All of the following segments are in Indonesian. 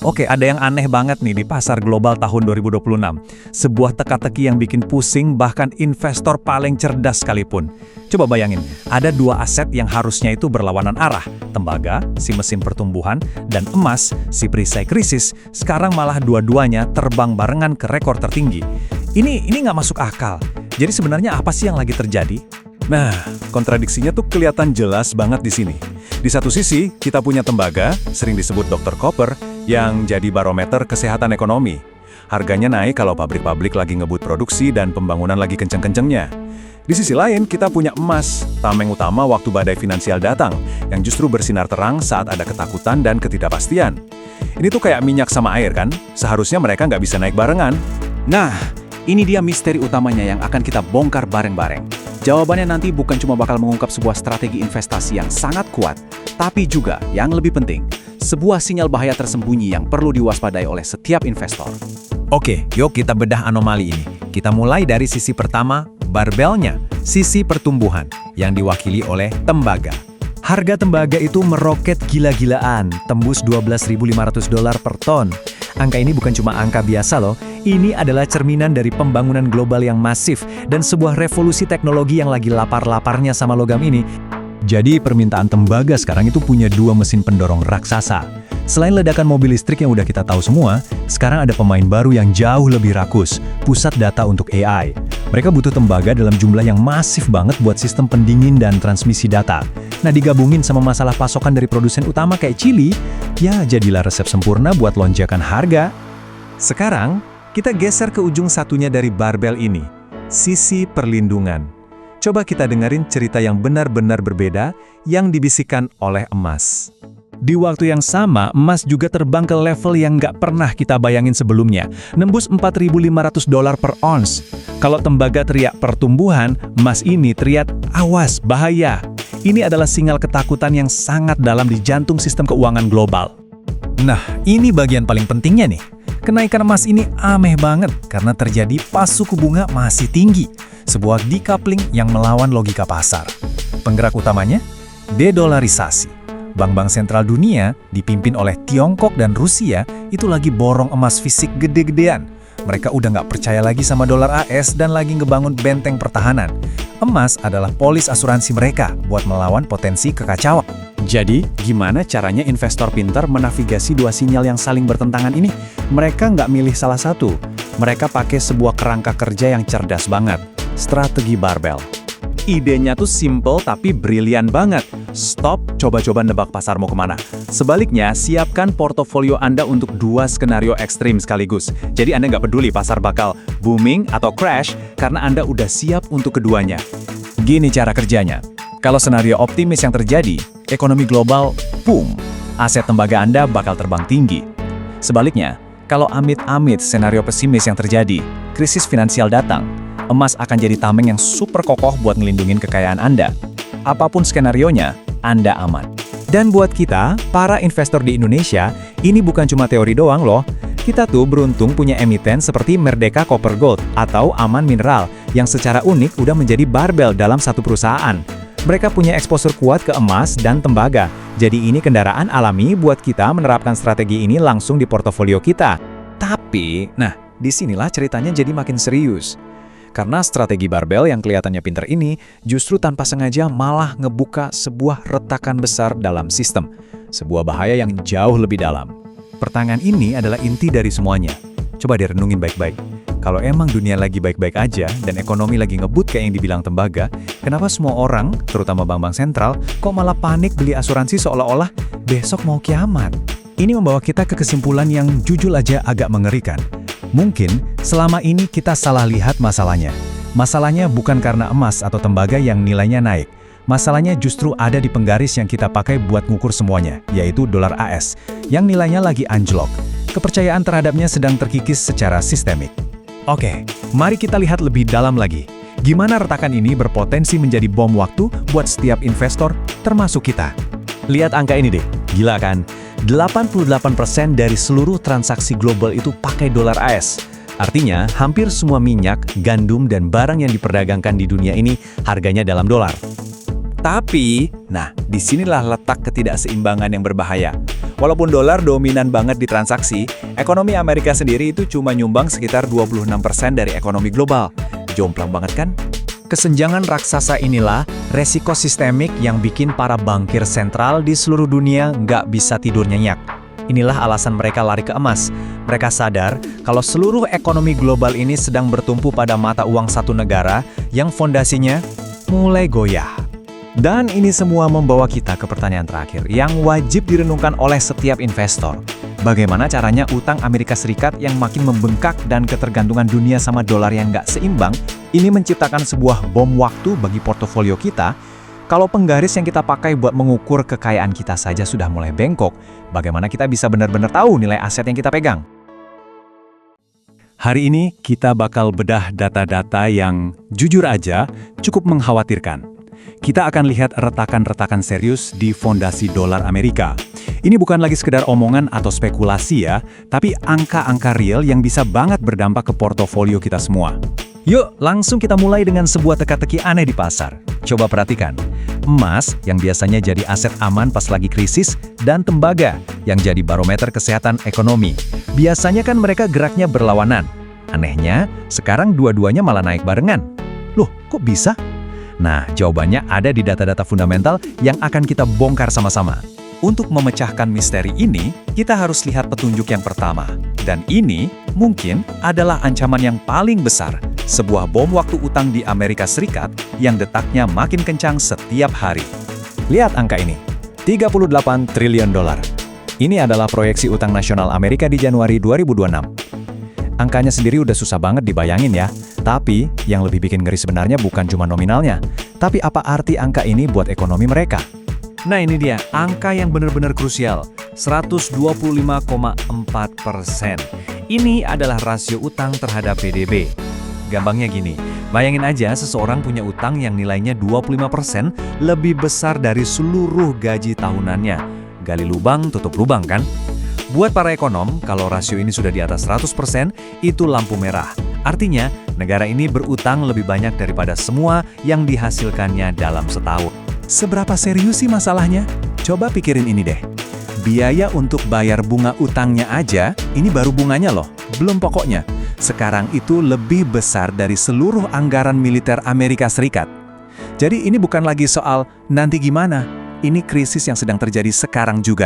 Oke, ada yang aneh banget nih di pasar global tahun 2026. Sebuah teka-teki yang bikin pusing bahkan investor paling cerdas sekalipun. Coba bayangin, ada dua aset yang harusnya itu berlawanan arah. Tembaga, si mesin pertumbuhan, dan emas, si perisai krisis, sekarang malah dua-duanya terbang barengan ke rekor tertinggi. Ini nggak masuk akal. Jadi sebenarnya apa sih yang lagi terjadi? Nah, kontradiksinya tuh kelihatan jelas banget di sini. Di satu sisi, kita punya tembaga, sering disebut Dr. Copper, yang jadi barometer kesehatan ekonomi. Harganya naik kalau pabrik-pabrik lagi ngebut produksi dan pembangunan lagi kenceng-kencengnya. Di sisi lain, kita punya emas, tameng utama waktu badai finansial datang, yang justru bersinar terang saat ada ketakutan dan ketidakpastian. Ini tuh kayak minyak sama air kan? Seharusnya mereka nggak bisa naik barengan. Nah, ini dia misteri utamanya yang akan kita bongkar bareng-bareng. Jawabannya nanti bukan cuma bakal mengungkap sebuah strategi investasi yang sangat kuat, tapi juga yang lebih penting, sebuah sinyal bahaya tersembunyi yang perlu diwaspadai oleh setiap investor. Oke, yuk kita bedah anomali ini. Kita mulai dari sisi pertama, barbelnya, sisi pertumbuhan, yang diwakili oleh tembaga. Harga tembaga itu meroket gila-gilaan, tembus $12.500 per ton. Angka ini bukan cuma angka biasa loh, ini adalah cerminan dari pembangunan global yang masif dan sebuah revolusi teknologi yang lagi lapar-laparnya sama logam ini. Jadi permintaan tembaga sekarang itu punya dua mesin pendorong raksasa. Selain ledakan mobil listrik yang udah kita tahu semua, sekarang ada pemain baru yang jauh lebih rakus, pusat data untuk AI. Mereka butuh tembaga dalam jumlah yang masif banget buat sistem pendingin dan transmisi data. Nah, digabungin sama masalah pasokan dari produsen utama kayak Chili, ya jadilah resep sempurna buat lonjakan harga. Sekarang, kita geser ke ujung satunya dari barbel ini, sisi perlindungan. Coba kita dengerin cerita yang benar-benar berbeda yang dibisikkan oleh emas. Di waktu yang sama, emas juga terbang ke level yang nggak pernah kita bayangin sebelumnya, nembus $4.500 per ons. Kalau tembaga teriak pertumbuhan, emas ini teriak awas, bahaya. Ini adalah sinyal ketakutan yang sangat dalam di jantung sistem keuangan global. Nah, ini bagian paling pentingnya nih. Kenaikan emas ini aneh banget karena terjadi pas suku bunga masih tinggi. Sebuah decoupling yang melawan logika pasar. Penggerak utamanya, dedolarisasi. Bank-bank sentral dunia, dipimpin oleh Tiongkok dan Rusia, itu lagi borong emas fisik gede-gedean. Mereka udah nggak percaya lagi sama dolar AS dan lagi ngebangun benteng pertahanan. Emas adalah polis asuransi mereka buat melawan potensi kekacauan. Jadi, gimana caranya investor pintar menavigasi dua sinyal yang saling bertentangan ini? Mereka nggak milih salah satu. Mereka pakai sebuah kerangka kerja yang cerdas banget. Strategi barbel. Idenya tuh simple tapi brilian banget. Stop, coba-coba nebak pasar mau kemana. Sebaliknya, siapkan portofolio Anda untuk dua skenario ekstrim sekaligus. Jadi Anda nggak peduli pasar bakal booming atau crash, karena Anda udah siap untuk keduanya. Gini cara kerjanya. Kalau senario optimis yang terjadi, ekonomi global, boom, aset tembaga Anda bakal terbang tinggi. Sebaliknya, kalau amit-amit senario pesimis yang terjadi, krisis finansial datang, emas akan jadi tameng yang super kokoh buat ngelindungin kekayaan Anda. Apapun skenarionya, Anda aman. Dan buat kita, para investor di Indonesia, ini bukan cuma teori doang loh. Kita tuh beruntung punya emiten seperti Merdeka Copper Gold atau Aman Mineral yang secara unik udah menjadi barbel dalam satu perusahaan. Mereka punya eksposur kuat ke emas dan tembaga. Jadi ini kendaraan alami buat kita menerapkan strategi ini langsung di portofolio kita. Tapi, nah, disinilah ceritanya jadi makin serius. Karena strategi barbel yang kelihatannya pinter ini justru tanpa sengaja malah ngebuka sebuah retakan besar dalam sistem. Sebuah bahaya yang jauh lebih dalam. Pertanyaan ini adalah inti dari semuanya. Coba direnungin baik-baik. Kalau emang dunia lagi baik-baik aja dan ekonomi lagi ngebut kayak yang dibilang tembaga, kenapa semua orang, terutama bank-bank sentral, kok malah panik beli asuransi seolah-olah besok mau kiamat? Ini membawa kita ke kesimpulan yang jujur aja agak mengerikan. Mungkin selama ini kita salah lihat masalahnya. Masalahnya bukan karena emas atau tembaga yang nilainya naik. Masalahnya justru ada di penggaris yang kita pakai buat ngukur semuanya, yaitu dolar AS, yang nilainya lagi anjlok. Kepercayaan terhadapnya sedang terkikis secara sistemik. Oke, mari kita lihat lebih dalam lagi. Gimana retakan ini berpotensi menjadi bom waktu buat setiap investor, termasuk kita. Lihat angka ini deh, gila kan? 88% dari seluruh transaksi global itu pakai dolar AS. Artinya, hampir semua minyak, gandum, dan barang yang diperdagangkan di dunia ini harganya dalam dolar. Tapi, nah, disinilah letak ketidakseimbangan yang berbahaya. Walaupun dolar dominan banget di transaksi, ekonomi Amerika sendiri itu cuma nyumbang sekitar 26% dari ekonomi global. Jomplang banget kan? Kesenjangan raksasa inilah resiko sistemik yang bikin para bankir sentral di seluruh dunia nggak bisa tidur nyenyak. Inilah alasan mereka lari ke emas. Mereka sadar kalau seluruh ekonomi global ini sedang bertumpu pada mata uang satu negara yang fondasinya mulai goyah. Dan ini semua membawa kita ke pertanyaan terakhir yang wajib direnungkan oleh setiap investor. Bagaimana caranya utang Amerika Serikat yang makin membengkak dan ketergantungan dunia sama dolar yang nggak seimbang ini menciptakan sebuah bom waktu bagi portofolio kita. Kalau penggaris yang kita pakai buat mengukur kekayaan kita saja sudah mulai bengkok, bagaimana kita bisa benar-benar tahu nilai aset yang kita pegang? Hari ini kita bakal bedah data-data yang jujur aja cukup mengkhawatirkan. Kita akan lihat retakan-retakan serius di fondasi dolar Amerika. Ini bukan lagi sekedar omongan atau spekulasi ya, tapi angka-angka real yang bisa banget berdampak ke portofolio kita semua. Yuk, langsung kita mulai dengan sebuah teka-teki aneh di pasar. Coba perhatikan. Emas yang biasanya jadi aset aman pas lagi krisis, dan tembaga yang jadi barometer kesehatan ekonomi. Biasanya kan mereka geraknya berlawanan. Anehnya, sekarang dua-duanya malah naik barengan. Loh, kok bisa? Nah, jawabannya ada di data-data fundamental yang akan kita bongkar sama-sama. Untuk memecahkan misteri ini, kita harus lihat petunjuk yang pertama. Dan ini mungkin adalah ancaman yang paling besar. Sebuah bom waktu utang di Amerika Serikat yang detaknya makin kencang setiap hari. Lihat angka ini, 38 triliun dolar. Ini adalah proyeksi utang nasional Amerika di Januari 2026. Angkanya sendiri udah susah banget dibayangin ya. Tapi, yang lebih bikin ngeri sebenarnya bukan cuma nominalnya, tapi apa arti angka ini buat ekonomi mereka. Nah ini dia, angka yang benar-benar krusial, 125,4%. Ini adalah rasio utang terhadap PDB. Gampangnya gini, bayangin aja seseorang punya utang yang nilainya 25% lebih besar dari seluruh gaji tahunannya. Gali lubang, tutup lubang kan? Buat para ekonom, kalau rasio ini sudah di atas 100%, itu lampu merah. Artinya, negara ini berutang lebih banyak daripada semua yang dihasilkannya dalam setahun. Seberapa serius sih masalahnya? Coba pikirin ini deh. Biaya untuk bayar bunga utangnya aja, ini baru bunganya loh, belum pokoknya. Sekarang itu lebih besar dari seluruh anggaran militer Amerika Serikat. Jadi ini bukan lagi soal nanti gimana, ini krisis yang sedang terjadi sekarang juga.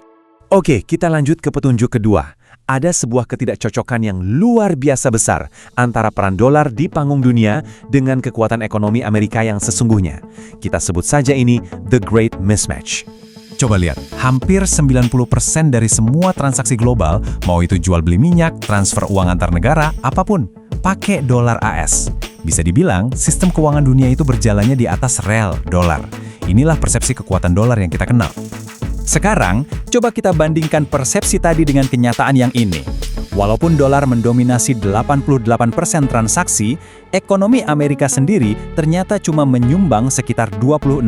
Oke, kita lanjut ke petunjuk kedua. Ada sebuah ketidakcocokan yang luar biasa besar antara peran dolar di panggung dunia dengan kekuatan ekonomi Amerika yang sesungguhnya. Kita sebut saja ini The Great Mismatch. Coba lihat, hampir 90% dari semua transaksi global, mau itu jual beli minyak, transfer uang antar negara, apapun, pakai dolar AS. Bisa dibilang, sistem keuangan dunia itu berjalannya di atas rel dolar. Inilah persepsi kekuatan dolar yang kita kenal. Sekarang, coba kita bandingkan persepsi tadi dengan kenyataan yang ini. Walaupun dolar mendominasi 88% transaksi, ekonomi Amerika sendiri ternyata cuma menyumbang sekitar 26%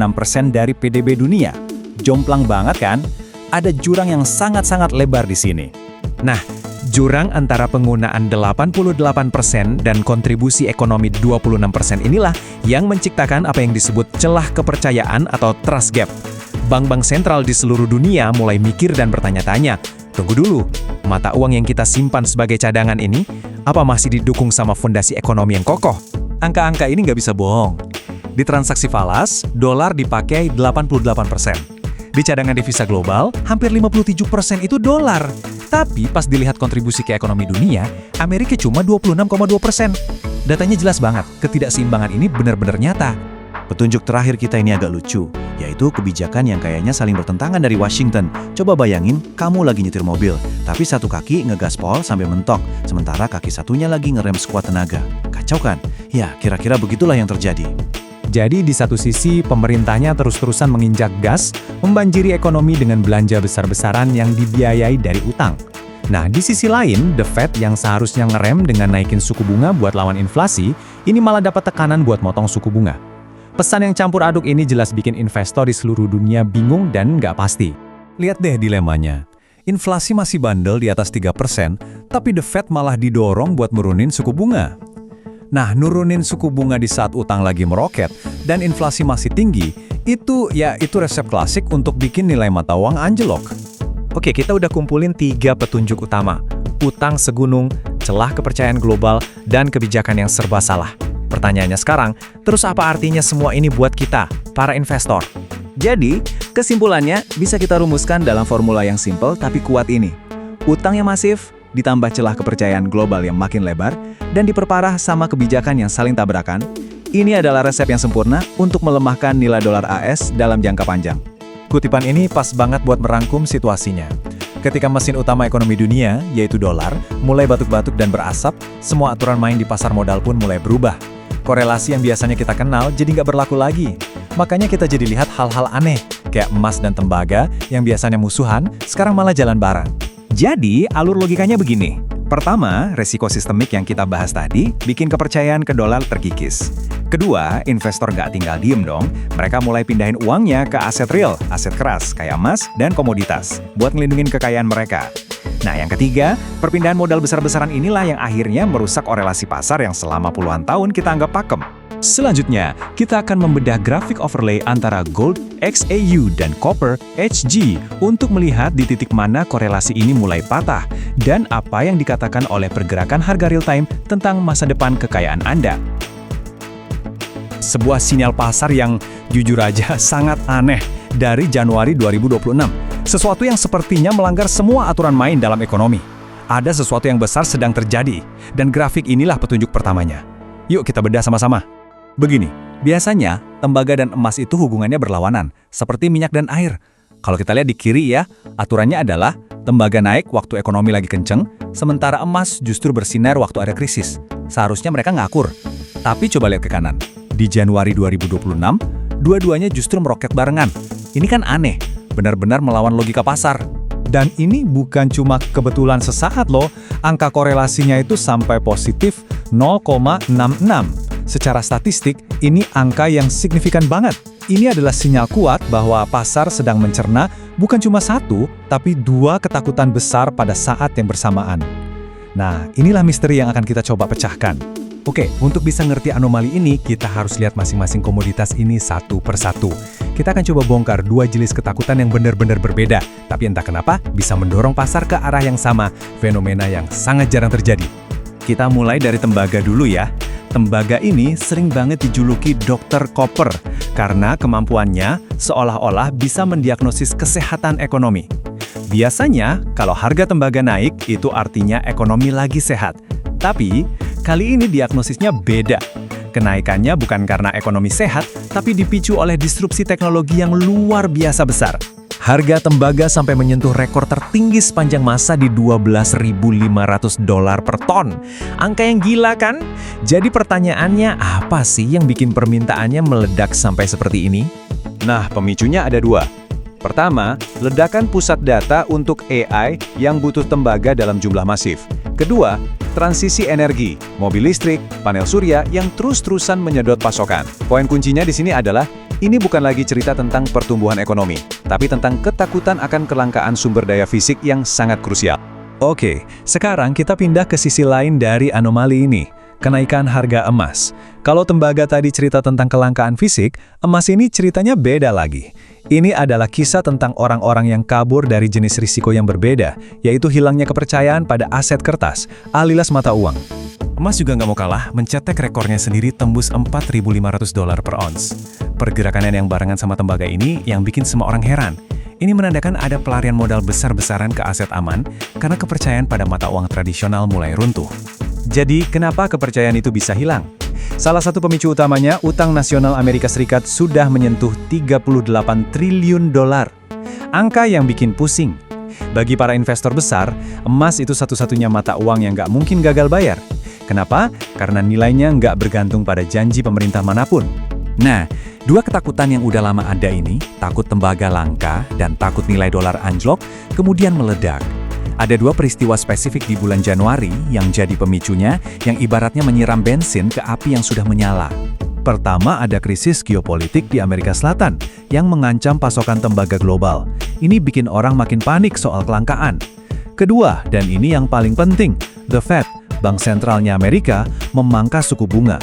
dari PDB dunia. Jomplang banget kan? Ada jurang yang sangat-sangat lebar di sini. Nah, jurang antara penggunaan 88% dan kontribusi ekonomi 26% inilah yang menciptakan apa yang disebut celah kepercayaan atau trust gap. Bank-bank sentral di seluruh dunia mulai mikir dan bertanya-tanya, tunggu dulu, mata uang yang kita simpan sebagai cadangan ini, apa masih didukung sama fondasi ekonomi yang kokoh? Angka-angka ini nggak bisa bohong. Di transaksi falas, dolar dipakai 88%. Di cadangan devisa global, hampir 57% itu dolar. Tapi pas dilihat kontribusi ke ekonomi dunia, Amerika cuma 26,2%. Datanya jelas banget, ketidakseimbangan ini benar-benar nyata. Petunjuk terakhir kita ini agak lucu, yaitu kebijakan yang kayaknya saling bertentangan dari Washington. Coba bayangin, kamu lagi nyetir mobil, tapi satu kaki ngegaspol sambil mentok, sementara kaki satunya lagi ngerem sekuat tenaga. Kacau kan? Ya, kira-kira begitulah yang terjadi. Jadi di satu sisi, pemerintahnya terus-terusan menginjak gas, membanjiri ekonomi dengan belanja besar-besaran yang dibiayai dari utang. Nah, di sisi lain, The Fed yang seharusnya ngerem dengan naikin suku bunga buat lawan inflasi, ini malah dapat tekanan buat motong suku bunga. Pesan yang campur aduk ini jelas bikin investor di seluruh dunia bingung dan nggak pasti. Lihat deh dilemanya. Inflasi masih bandel di atas 3%, tapi The Fed malah didorong buat nurunin suku bunga. Nah, nurunin suku bunga di saat utang lagi meroket dan inflasi masih tinggi, itu resep klasik untuk bikin nilai mata uang anjlok. Oke, kita udah kumpulin 3 petunjuk utama. Utang segunung, celah kepercayaan global, dan kebijakan yang serba salah. Pertanyaannya sekarang, terus apa artinya semua ini buat kita, para investor? Jadi, kesimpulannya bisa kita rumuskan dalam formula yang simpel tapi kuat ini. Utang yang masif, ditambah celah kepercayaan global yang makin lebar, dan diperparah sama kebijakan yang saling tabrakan, ini adalah resep yang sempurna untuk melemahkan nilai dolar AS dalam jangka panjang. Kutipan ini pas banget buat merangkum situasinya. Ketika mesin utama ekonomi dunia, yaitu dolar, mulai batuk-batuk dan berasap, semua aturan main di pasar modal pun mulai berubah. Korelasi yang biasanya kita kenal jadi nggak berlaku lagi. Makanya kita jadi lihat hal-hal aneh, kayak emas dan tembaga yang biasanya musuhan, sekarang malah jalan bareng. Jadi, alur logikanya begini. Pertama, resiko sistemik yang kita bahas tadi bikin kepercayaan ke dolar terkikis. Kedua, investor nggak tinggal diem dong. Mereka mulai pindahin uangnya ke aset real, aset keras, kayak emas dan komoditas, buat ngelindungin kekayaan mereka. Nah, yang ketiga, perpindahan modal besar-besaran inilah yang akhirnya merusak korelasi pasar yang selama puluhan tahun kita anggap pakem. Selanjutnya, kita akan membedah grafik overlay antara Gold XAU dan Copper HG untuk melihat di titik mana korelasi ini mulai patah dan apa yang dikatakan oleh pergerakan harga real-time tentang masa depan kekayaan Anda. Sebuah sinyal pasar yang jujur aja sangat aneh dari Januari 2026. Sesuatu yang sepertinya melanggar semua aturan main dalam ekonomi. Ada sesuatu yang besar sedang terjadi, dan grafik inilah petunjuk pertamanya. Yuk kita bedah sama-sama. Begini, biasanya tembaga dan emas itu hubungannya berlawanan, seperti minyak dan air. Kalau kita lihat di kiri ya, aturannya adalah tembaga naik waktu ekonomi lagi kenceng, sementara emas justru bersinar waktu ada krisis. Seharusnya mereka ngakur. Tapi coba lihat ke kanan. Di Januari 2026, dua-duanya justru meroket barengan. Ini kan aneh, benar-benar melawan logika pasar. Dan ini bukan cuma kebetulan sesaat loh, angka korelasinya itu sampai positif 0,66. Secara statistik, ini angka yang signifikan banget. Ini adalah sinyal kuat bahwa pasar sedang mencerna bukan cuma satu, tapi 2 ketakutan besar pada saat yang bersamaan. Nah, inilah misteri yang akan kita coba pecahkan. Oke, untuk bisa ngerti anomali ini, kita harus lihat masing-masing komoditas ini satu per satu. Kita akan coba bongkar 2 jenis ketakutan yang benar-benar berbeda, tapi entah kenapa bisa mendorong pasar ke arah yang sama, fenomena yang sangat jarang terjadi. Kita mulai dari tembaga dulu ya. Tembaga ini sering banget dijuluki Dr. Copper karena kemampuannya seolah-olah bisa mendiagnosis kesehatan ekonomi. Biasanya, kalau harga tembaga naik, itu artinya ekonomi lagi sehat. Tapi, kali ini diagnosisnya beda. Kenaikannya bukan karena ekonomi sehat, tapi dipicu oleh disrupsi teknologi yang luar biasa besar. Harga tembaga sampai menyentuh rekor tertinggi sepanjang masa di $12.500 per ton. Angka yang gila kan? Jadi pertanyaannya, apa sih yang bikin permintaannya meledak sampai seperti ini? Nah, pemicunya ada 2. Pertama, ledakan pusat data untuk AI yang butuh tembaga dalam jumlah masif. Kedua, transisi energi, mobil listrik, panel surya yang terus-terusan menyedot pasokan. Poin kuncinya di sini adalah, ini bukan lagi cerita tentang pertumbuhan ekonomi, tapi tentang ketakutan akan kelangkaan sumber daya fisik yang sangat krusial. Oke, sekarang kita pindah ke sisi lain dari anomali ini, kenaikan harga emas. Kalau tembaga tadi cerita tentang kelangkaan fisik, emas ini ceritanya beda lagi. Ini adalah kisah tentang orang-orang yang kabur dari jenis risiko yang berbeda, yaitu hilangnya kepercayaan pada aset kertas, alias mata uang. Emas juga nggak mau kalah, mencetak rekornya sendiri tembus $4.500 per ons. Pergerakannya yang barengan sama tembaga ini yang bikin semua orang heran. Ini menandakan ada pelarian modal besar-besaran ke aset aman karena kepercayaan pada mata uang tradisional mulai runtuh. Jadi, kenapa kepercayaan itu bisa hilang? Salah satu pemicu utamanya, utang nasional Amerika Serikat sudah menyentuh $38 triliun. Angka yang bikin pusing. Bagi para investor besar, emas itu satu-satunya mata uang yang nggak mungkin gagal bayar. Kenapa? Karena nilainya nggak bergantung pada janji pemerintah manapun. Nah, 2 ketakutan yang udah lama ada ini, takut tembaga langka dan takut nilai dolar anjlok, kemudian meledak. Ada 2 peristiwa spesifik di bulan Januari yang jadi pemicunya, yang ibaratnya menyiram bensin ke api yang sudah menyala. Pertama, ada krisis geopolitik di Amerika Selatan yang mengancam pasokan tembaga global. Ini bikin orang makin panik soal kelangkaan. Kedua, dan ini yang paling penting, The Fed, Bank Sentralnya Amerika, memangkas suku bunga.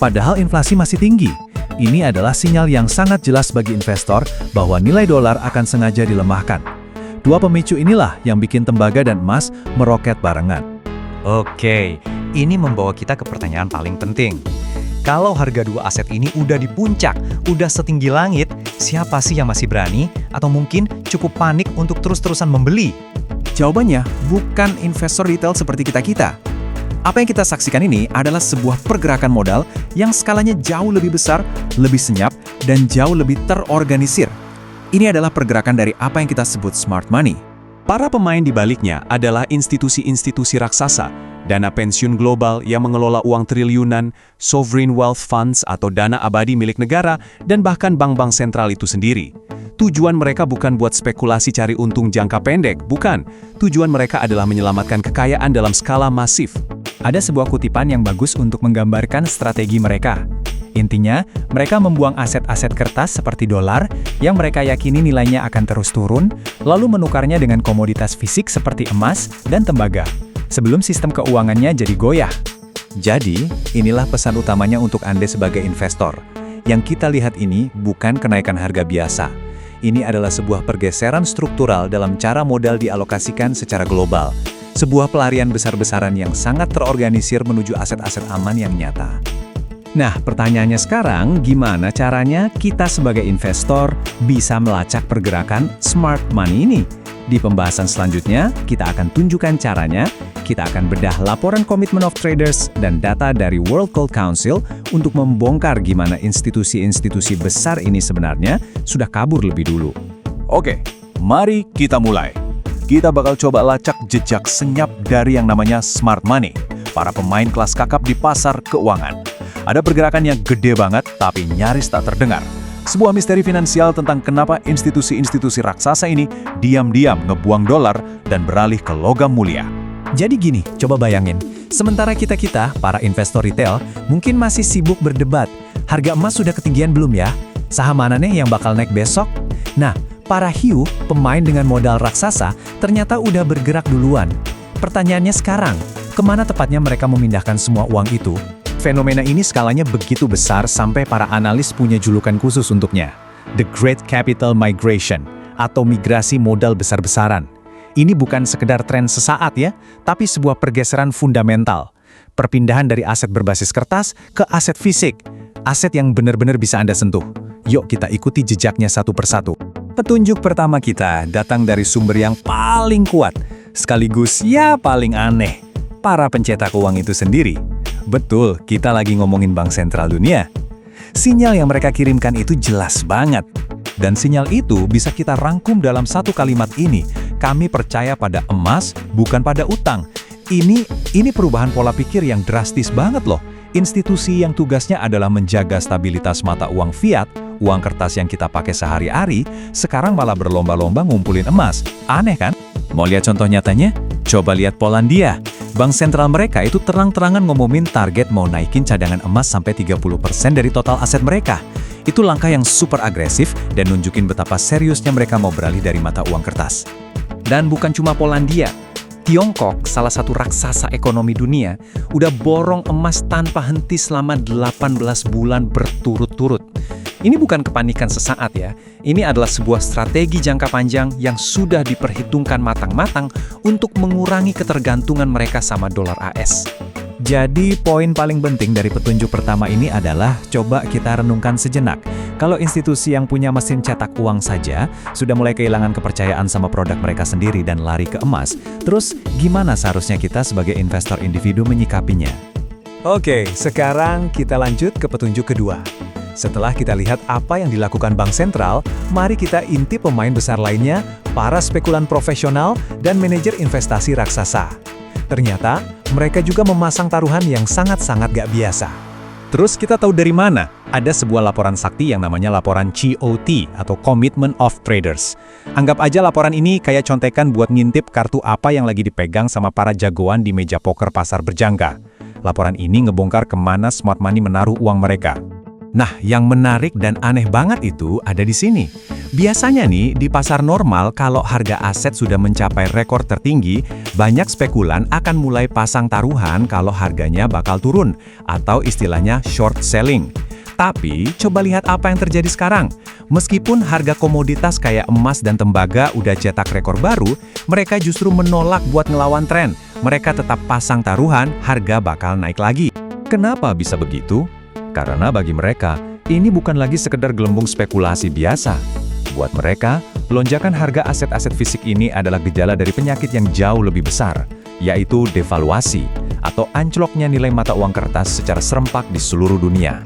Padahal inflasi masih tinggi. Ini adalah sinyal yang sangat jelas bagi investor bahwa nilai dolar akan sengaja dilemahkan. Dua pemicu inilah yang bikin tembaga dan emas meroket barengan. Oke, ini membawa kita ke pertanyaan paling penting. Kalau harga dua aset ini udah di puncak, udah setinggi langit, siapa sih yang masih berani atau mungkin cukup panik untuk terus-terusan membeli? Jawabannya bukan investor retail seperti kita-kita. Apa yang kita saksikan ini adalah sebuah pergerakan modal yang skalanya jauh lebih besar, lebih senyap, dan jauh lebih terorganisir. Ini adalah pergerakan dari apa yang kita sebut smart money. Para pemain di baliknya adalah institusi-institusi raksasa, dana pensiun global yang mengelola uang triliunan, sovereign wealth funds atau dana abadi milik negara, dan bahkan bank-bank sentral itu sendiri. Tujuan mereka bukan buat spekulasi cari untung jangka pendek, bukan. Tujuan mereka adalah menyelamatkan kekayaan dalam skala masif. Ada sebuah kutipan yang bagus untuk menggambarkan strategi mereka. Intinya, mereka membuang aset-aset kertas seperti dolar yang mereka yakini nilainya akan terus turun, lalu menukarnya dengan komoditas fisik seperti emas dan tembaga, sebelum sistem keuangannya jadi goyah. Jadi, inilah pesan utamanya untuk Anda sebagai investor. Yang kita lihat ini bukan kenaikan harga biasa. Ini adalah sebuah pergeseran struktural dalam cara modal dialokasikan secara global. Sebuah pelarian besar-besaran yang sangat terorganisir menuju aset-aset aman yang nyata. Nah, pertanyaannya sekarang, gimana caranya kita sebagai investor bisa melacak pergerakan smart money ini? Di pembahasan selanjutnya, kita akan tunjukkan caranya, kita akan bedah laporan Commitment of Traders dan data dari World Gold Council untuk membongkar gimana institusi-institusi besar ini sebenarnya sudah kabur lebih dulu. Oke, mari kita mulai. Kita bakal coba lacak jejak senyap dari yang namanya smart money, para pemain kelas kakap di pasar keuangan. Ada pergerakan yang gede banget, tapi nyaris tak terdengar. Sebuah misteri finansial tentang kenapa institusi-institusi raksasa ini diam-diam ngebuang dolar dan beralih ke logam mulia. Jadi gini, coba bayangin. Sementara kita-kita, para investor retail, mungkin masih sibuk berdebat. Harga emas sudah ketinggian belum ya? Saham mana nih yang bakal naik besok? Nah, para hiu, pemain dengan modal raksasa, ternyata udah bergerak duluan. Pertanyaannya sekarang, kemana tepatnya mereka memindahkan semua uang itu? Fenomena ini skalanya begitu besar sampai para analis punya julukan khusus untuknya. The Great Capital Migration, atau migrasi modal besar-besaran. Ini bukan sekedar tren sesaat ya, tapi sebuah pergeseran fundamental. Perpindahan dari aset berbasis kertas ke aset fisik. Aset yang benar-benar bisa Anda sentuh. Yuk kita ikuti jejaknya satu persatu. Petunjuk pertama kita datang dari sumber yang paling kuat, sekaligus ya paling aneh. Para pencetak uang itu sendiri. Betul, kita lagi ngomongin Bank Sentral Dunia. Sinyal yang mereka kirimkan itu jelas banget. Dan sinyal itu bisa kita rangkum dalam satu kalimat ini. Kami percaya pada emas, bukan pada utang. Ini perubahan pola pikir yang drastis banget loh. Institusi yang tugasnya adalah menjaga stabilitas mata uang fiat, uang kertas yang kita pakai sehari-hari, sekarang malah berlomba-lomba ngumpulin emas. Aneh kan? Mau lihat contoh nyatanya? Coba lihat Polandia. Bank sentral mereka itu terang-terangan ngumumin target mau naikin cadangan emas sampai 30% dari total aset mereka. Itu langkah yang super agresif dan nunjukin betapa seriusnya mereka mau beralih dari mata uang kertas. Dan bukan cuma Polandia. Tiongkok, salah satu raksasa ekonomi dunia, udah borong emas tanpa henti selama 18 bulan berturut-turut. Ini bukan kepanikan sesaat ya, ini adalah sebuah strategi jangka panjang yang sudah diperhitungkan matang-matang untuk mengurangi ketergantungan mereka sama dolar AS. Jadi poin paling penting dari petunjuk pertama ini adalah coba kita renungkan sejenak. Kalau institusi yang punya mesin cetak uang saja sudah mulai kehilangan kepercayaan sama produk mereka sendiri dan lari ke emas, terus gimana seharusnya kita sebagai investor individu menyikapinya? Oke, sekarang kita lanjut ke petunjuk kedua. Setelah kita lihat apa yang dilakukan Bank Sentral, mari kita intip pemain besar lainnya, para spekulan profesional dan manajer investasi raksasa. Ternyata, mereka juga memasang taruhan yang sangat-sangat gak biasa. Terus kita tahu dari mana? Ada sebuah laporan sakti yang namanya laporan COT atau Commitment of Traders. Anggap aja laporan ini kayak contekan buat ngintip kartu apa yang lagi dipegang sama para jagoan di meja poker pasar berjangka. Laporan ini ngebongkar kemana smart money menaruh uang mereka. Nah, yang menarik dan aneh banget itu ada di sini. Biasanya nih, di pasar normal kalau harga aset sudah mencapai rekor tertinggi, banyak spekulan akan mulai pasang taruhan kalau harganya bakal turun, atau istilahnya short selling. Tapi, coba lihat apa yang terjadi sekarang. Meskipun harga komoditas kayak emas dan tembaga udah cetak rekor baru, mereka justru menolak buat ngelawan tren. Mereka tetap pasang taruhan harga bakal naik lagi. Kenapa bisa begitu? Karena bagi mereka, ini bukan lagi sekedar gelembung spekulasi biasa. Buat mereka, lonjakan harga aset-aset fisik ini adalah gejala dari penyakit yang jauh lebih besar, yaitu devaluasi, atau anjloknya nilai mata uang kertas secara serempak di seluruh dunia.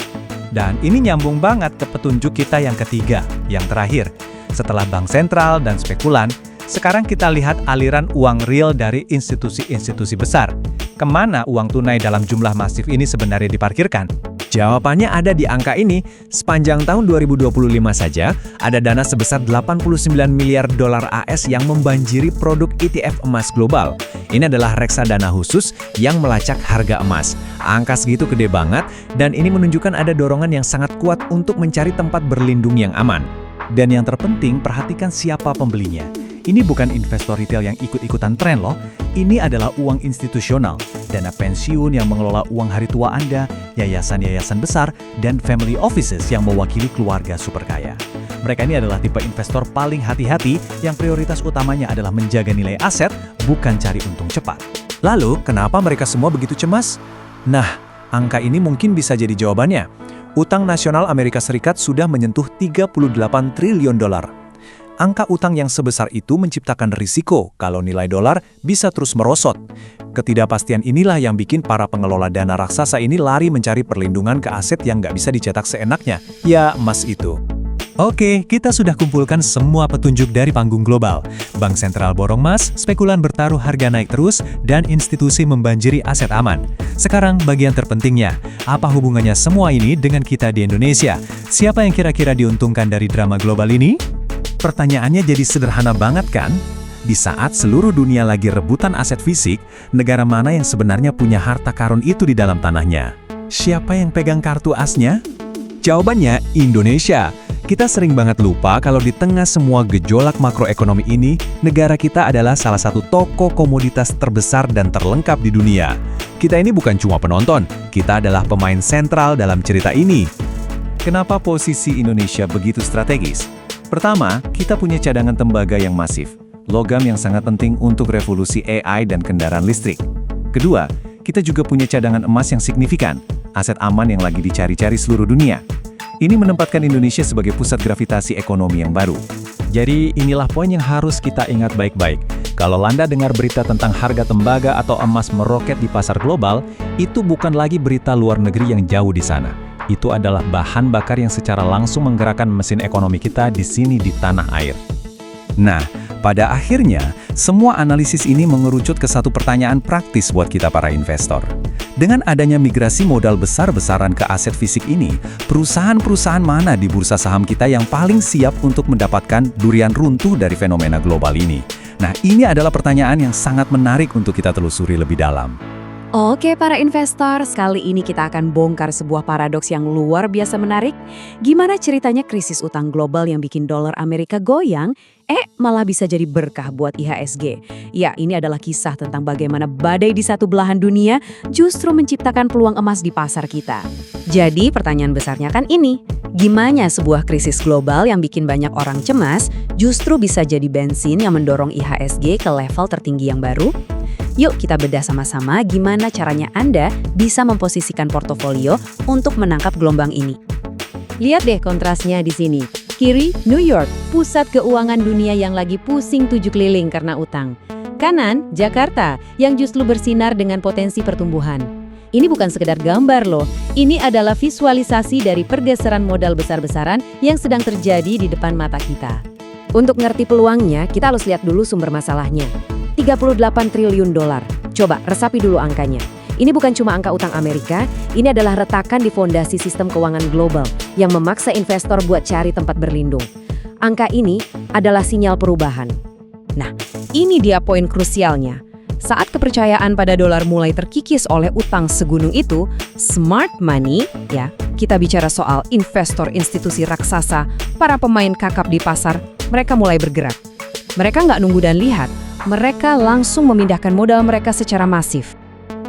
Dan ini nyambung banget ke petunjuk kita yang ketiga, yang terakhir. Setelah bank sentral dan spekulan, sekarang kita lihat aliran uang real dari institusi-institusi besar. Kemana uang tunai dalam jumlah masif ini sebenarnya diparkirkan? Jawabannya ada di angka ini. Sepanjang tahun 2025 saja, ada dana sebesar 89 miliar dolar AS yang membanjiri produk ETF emas global. Ini adalah reksadana khusus yang melacak harga emas. Angka segitu gede banget, dan ini menunjukkan ada dorongan yang sangat kuat untuk mencari tempat berlindung yang aman. Dan yang terpenting, perhatikan siapa pembelinya. Ini bukan investor retail yang ikut-ikutan tren loh. Ini adalah uang institusional, dana pensiun yang mengelola uang hari tua Anda, yayasan-yayasan besar, dan family offices yang mewakili keluarga super kaya. Mereka ini adalah tipe investor paling hati-hati yang prioritas utamanya adalah menjaga nilai aset, bukan cari untung cepat. Lalu, kenapa mereka semua begitu cemas? Nah, angka ini mungkin bisa jadi jawabannya. Utang nasional Amerika Serikat sudah menyentuh 38 triliun dolar. Angka utang yang sebesar itu menciptakan risiko kalau nilai dolar bisa terus merosot. Ketidakpastian inilah yang bikin para pengelola dana raksasa ini lari mencari perlindungan ke aset yang nggak bisa dicetak seenaknya, ya emas itu. Oke, kita sudah kumpulkan semua petunjuk dari panggung global. Bank sentral borong emas, spekulan bertaruh harga naik terus, dan institusi membanjiri aset aman. Sekarang bagian terpentingnya, apa hubungannya semua ini dengan kita di Indonesia? Siapa yang kira-kira diuntungkan dari drama global ini? Pertanyaannya jadi sederhana banget kan? Di saat seluruh dunia lagi rebutan aset fisik, negara mana yang sebenarnya punya harta karun itu di dalam tanahnya? Siapa yang pegang kartu asnya? Jawabannya Indonesia. Kita sering banget lupa kalau di tengah semua gejolak makroekonomi ini, negara kita adalah salah satu toko komoditas terbesar dan terlengkap di dunia. Kita ini bukan cuma penonton, kita adalah pemain sentral dalam cerita ini. Kenapa posisi Indonesia begitu strategis? Pertama, kita punya cadangan tembaga yang masif, logam yang sangat penting untuk revolusi AI dan kendaraan listrik. Kedua, kita juga punya cadangan emas yang signifikan, aset aman yang lagi dicari-cari seluruh dunia. Ini menempatkan Indonesia sebagai pusat gravitasi ekonomi yang baru. Jadi inilah poin yang harus kita ingat baik-baik. Kalau Anda dengar berita tentang harga tembaga atau emas meroket di pasar global, itu bukan lagi berita luar negeri yang jauh di sana. Itu adalah bahan bakar yang secara langsung menggerakkan mesin ekonomi kita di sini di tanah air. Nah, pada akhirnya, semua analisis ini mengerucut ke satu pertanyaan praktis buat kita para investor. Dengan adanya migrasi modal besar-besaran ke aset fisik ini, perusahaan-perusahaan mana di bursa saham kita yang paling siap untuk mendapatkan durian runtuh dari fenomena global ini? Nah, ini adalah pertanyaan yang sangat menarik untuk kita telusuri lebih dalam. Oke para investor, kali ini kita akan bongkar sebuah paradoks yang luar biasa menarik. Gimana ceritanya krisis utang global yang bikin dolar Amerika goyang, malah bisa jadi berkah buat IHSG. Ya, ini adalah kisah tentang bagaimana badai di satu belahan dunia justru menciptakan peluang emas di pasar kita. Jadi pertanyaan besarnya kan ini, gimana sebuah krisis global yang bikin banyak orang cemas justru bisa jadi bensin yang mendorong IHSG ke level tertinggi yang baru? Yuk kita bedah sama-sama gimana caranya Anda bisa memposisikan portofolio untuk menangkap gelombang ini. Lihat deh kontrasnya di sini. Kiri, New York, pusat keuangan dunia yang lagi pusing 7 keliling karena utang. Kanan, Jakarta, yang justru bersinar dengan potensi pertumbuhan. Ini bukan sekedar gambar loh, ini adalah visualisasi dari pergeseran modal besar-besaran yang sedang terjadi di depan mata kita. Untuk ngerti peluangnya, kita harus lihat dulu sumber masalahnya. 38 triliun dolar. Coba resapi dulu angkanya. Ini bukan cuma angka utang Amerika, ini adalah retakan di fondasi sistem keuangan global yang memaksa investor buat cari tempat berlindung. Angka ini adalah sinyal perubahan. Nah, ini dia poin krusialnya. Saat kepercayaan pada dolar mulai terkikis oleh utang segunung itu, smart money, ya, kita bicara soal investor institusi raksasa, para pemain kakap di pasar, mereka mulai bergerak. Mereka nggak nunggu dan lihat, mereka langsung memindahkan modal mereka secara masif.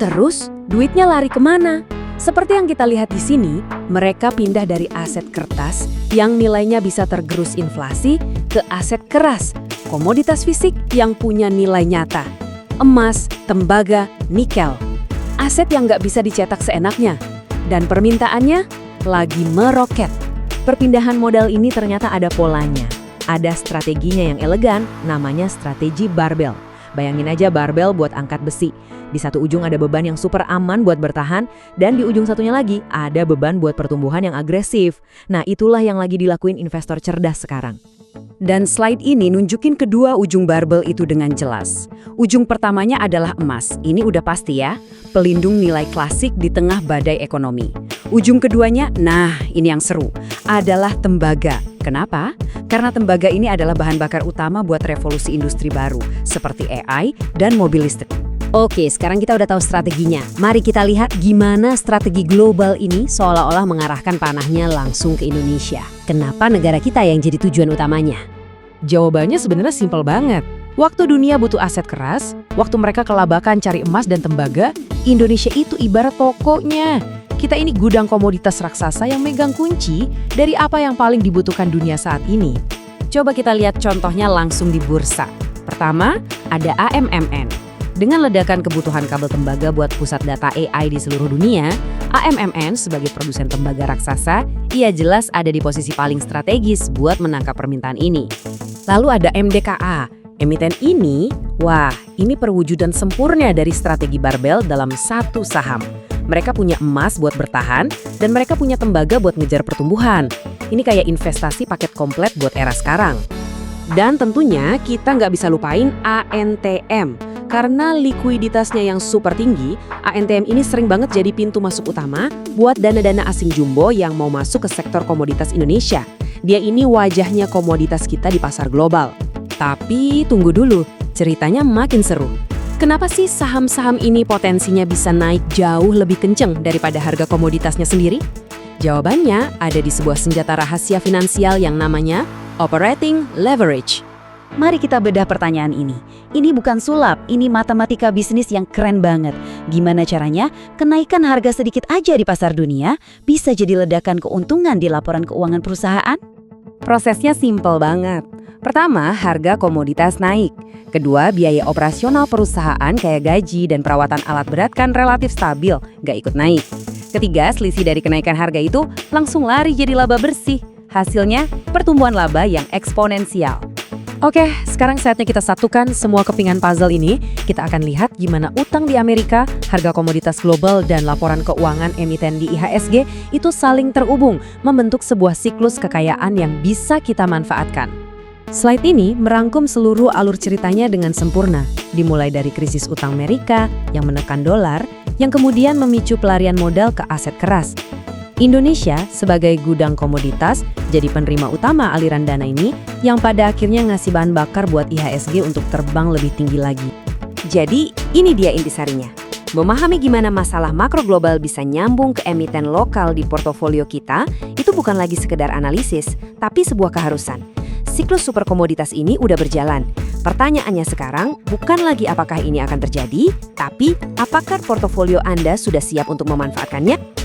Terus, duitnya lari kemana? Seperti yang kita lihat di sini, mereka pindah dari aset kertas yang nilainya bisa tergerus inflasi ke aset keras, komoditas fisik yang punya nilai nyata. Emas, tembaga, nikel. Aset yang nggak bisa dicetak seenaknya. Dan permintaannya lagi meroket. Perpindahan modal ini ternyata ada polanya. Ada strateginya yang elegan, namanya strategi barbel. Bayangin aja barbel buat angkat besi. Di satu ujung ada beban yang super aman buat bertahan, dan di ujung satunya lagi ada beban buat pertumbuhan yang agresif. Nah, itulah yang lagi dilakuin investor cerdas sekarang. Dan slide ini nunjukin kedua ujung barbel itu dengan jelas. Ujung pertamanya adalah emas, ini udah pasti ya, pelindung nilai klasik di tengah badai ekonomi. Ujung keduanya, nah ini yang seru, adalah tembaga. Kenapa? Karena tembaga ini adalah bahan bakar utama buat revolusi industri baru, seperti AI dan mobil listrik. Oke, sekarang kita udah tahu strateginya. Mari kita lihat gimana strategi global ini seolah-olah mengarahkan panahnya langsung ke Indonesia. Kenapa negara kita yang jadi tujuan utamanya? Jawabannya sebenarnya simpel banget. Waktu dunia butuh aset keras, waktu mereka kelabakan cari emas dan tembaga, Indonesia itu ibarat tokonya. Kita ini gudang komoditas raksasa yang megang kunci dari apa yang paling dibutuhkan dunia saat ini. Coba kita lihat contohnya langsung di bursa. Pertama, ada AMMN. Dengan ledakan kebutuhan kabel tembaga buat pusat data AI di seluruh dunia, AMMN sebagai produsen tembaga raksasa, ia jelas ada di posisi paling strategis buat menangkap permintaan ini. Lalu ada MDKA. Emiten ini, wah, ini perwujudan sempurna dari strategi barbel dalam satu saham. Mereka punya emas buat bertahan, dan mereka punya tembaga buat ngejar pertumbuhan. Ini kayak investasi paket komplit buat era sekarang. Dan tentunya kita nggak bisa lupain ANTM. Karena likuiditasnya yang super tinggi, ANTM ini sering banget jadi pintu masuk utama buat dana-dana asing jumbo yang mau masuk ke sektor komoditas Indonesia. Dia ini wajahnya komoditas kita di pasar global. Tapi tunggu dulu, ceritanya makin seru. Kenapa sih saham-saham ini potensinya bisa naik jauh lebih kenceng daripada harga komoditasnya sendiri? Jawabannya ada di sebuah senjata rahasia finansial yang namanya operating leverage. Mari kita bedah pertanyaan ini. Ini bukan sulap, ini matematika bisnis yang keren banget. Gimana caranya? Kenaikan harga sedikit aja di pasar dunia bisa jadi ledakan keuntungan di laporan keuangan perusahaan? Prosesnya simpel banget. Pertama, harga komoditas naik. Kedua, biaya operasional perusahaan kayak gaji dan perawatan alat berat kan relatif stabil, nggak ikut naik. Ketiga, selisih dari kenaikan harga itu langsung lari jadi laba bersih. Hasilnya, pertumbuhan laba yang eksponensial. Oke, sekarang saatnya kita satukan semua kepingan puzzle ini. Kita akan lihat gimana utang di Amerika, harga komoditas global, dan laporan keuangan emiten di IHSG itu saling terhubung, membentuk sebuah siklus kekayaan yang bisa kita manfaatkan. Slide ini merangkum seluruh alur ceritanya dengan sempurna, dimulai dari krisis utang Amerika yang menekan dolar, yang kemudian memicu pelarian modal ke aset keras. Indonesia sebagai gudang komoditas jadi penerima utama aliran dana ini yang pada akhirnya ngasih bahan bakar buat IHSG untuk terbang lebih tinggi lagi. Jadi ini dia intisarinya. Memahami gimana masalah makro global bisa nyambung ke emiten lokal di portofolio kita itu bukan lagi sekedar analisis, tapi sebuah keharusan. Siklus super komoditas ini udah berjalan. Pertanyaannya sekarang bukan lagi apakah ini akan terjadi, tapi apakah portofolio Anda sudah siap untuk memanfaatkannya?